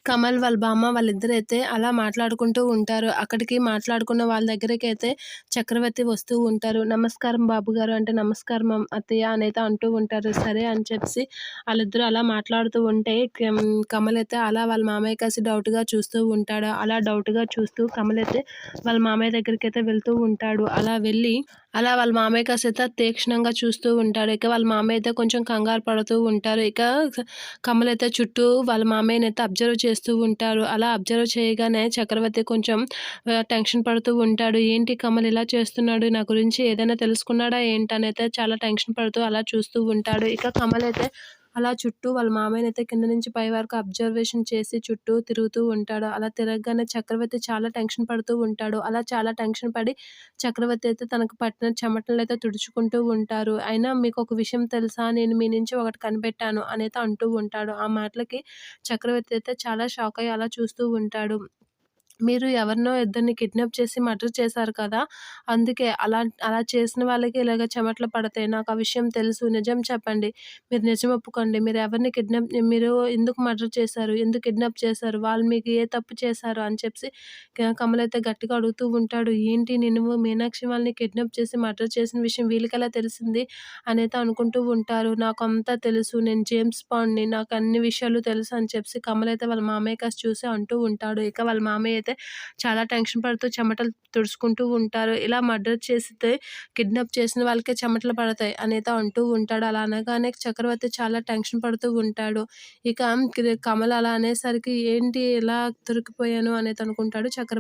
కమల్ వాళ్ళ బామ్మ వాళ్ళిద్దరైతే అలా మాట్లాడుకుంటూ ఉంటారు. అక్కడికి మాట్లాడుకున్న వాళ్ళ దగ్గరికైతే చక్రవర్తి వస్తూ ఉంటారు. "నమస్కారం బాబుగారు" అంటే, "నమస్కారం అత్తయ్య" అనైతే అంటూ ఉంటారు. సరే అని చెప్పేసి ఆళ్ళిద్దరూ అలా మాట్లాడుతూ ఉంటే కమల్ అయితే అలా వాళ్ళ మామయ్య కాసి డౌట్‌గా చూస్తూ ఉంటాడు. అలా డౌట్‌గా చూస్తూ కమల్ అయితే వాళ్ళ మామయ్య దగ్గరికైతే వెళ్తూ ఉంటాడు. అలా వాళ్ళ మామయ్య కాసైతే తీక్షణంగా చూస్తూ ఉంటాడు. ఇక వాళ్ళ మామయ్య అయితే కొంచెం కంగారు పడుతూ ఉంటారు. ఇక కమల్ అయితే చుట్టూ వాళ్ళ మామయ్యనైతే అబ్జర్వ్ చేస్తూ ఉంటారు. అలా అబ్జర్వ్ చేయగానే చక్రవర్తి కొంచెం టెన్షన్ పడుతూ ఉంటాడు. ఏంటి కమల్ ఇలా చేస్తున్నాడు? నా గురించి ఏదైనా తెలుసుకున్నాడా ఏంటనైతే చాలా టెన్షన్ పడుతూ అలా చూస్తూ ఉంటాడు. ఇక కమల్ అయితే అలా చుట్టూ వాళ్ళ మామయ్యనైతే కింద నుంచి పై వరకు అబ్జర్వేషన్ చేసి చుట్టూ తిరుగుతూ ఉంటాడు. అలా తిరగగానే చక్రవర్తి చాలా టెన్షన్ పడుతూ ఉంటాడు. అలా చాలా టెన్షన్ పడి చక్రవర్తి అయితే తనకు పట్టిన చెమటలనైతే తుడుచుకుంటూ ఉంటారు. అయినా మీకొక విషయం తెలుసా? నేను మీ నుంచి ఒకటి కనిపెట్టాను అనైతే అంటూ ఉంటాడు. ఆ మాటలకి చక్రవర్తి అయితే చాలా షాక్ అయ్యి అలా చూస్తూ ఉంటాడు. మీరు ఎవరినో ఇద్దరిని కిడ్నాప్ చేసి మర్డర్ చేశారు కదా! అందుకే అలా చేసిన వాళ్ళకి ఇలాగ చెమటలు పడతాయి. నాకు ఆ విషయం తెలుసు. నిజం చెప్పండి. మీరు నిజం ఒప్పుకోండి. మీరు ఎందుకు మర్డర్ చేశారు? ఎందుకు కిడ్నాప్ చేశారు? వాళ్ళు మీకు ఏ తప్పు చేశారు? అని చెప్పేసి కమల్ అయితే గట్టిగా అడుగుతూ ఉంటాడు. ఏంటి నువ్వు మీనాక్షి వాళ్ళని కిడ్నాప్ చేసి మర్డర్ చేసిన విషయం వీళ్ళకెలా తెలిసింది? అనైతే అనుకుంటూ ఉంటారు. నాకంతా తెలుసు. నేను జేమ్స్ బాండ్‌ని. నాకు అన్ని విషయాలు తెలుసు అని చెప్పేసి కమల్ అయితే వాళ్ళ మామయ్య కాసి చూసి అంటూ ఉంటాడు. ఇక వాళ్ళ మామయ్య అయితే చాలా టెన్షన్ పడుతూ చెమటలు తుడుచుకుంటూ ఉంటారు. ఇలా మర్డర్ చేసితే కిడ్నాప్ చేసిన వాళ్ళకే చెమటలు పడతాయి అనైతే అంటూ ఉంటాడు. అలా అనగానే చక్రవర్తి చాలా టెన్షన్ పడుతూ ఉంటాడు. ఇక కమల్ అలా అనేసరికి ఏంటి ఇలా దొరికిపోయాను అనైతే అనుకుంటాడు చక్రవర్తి.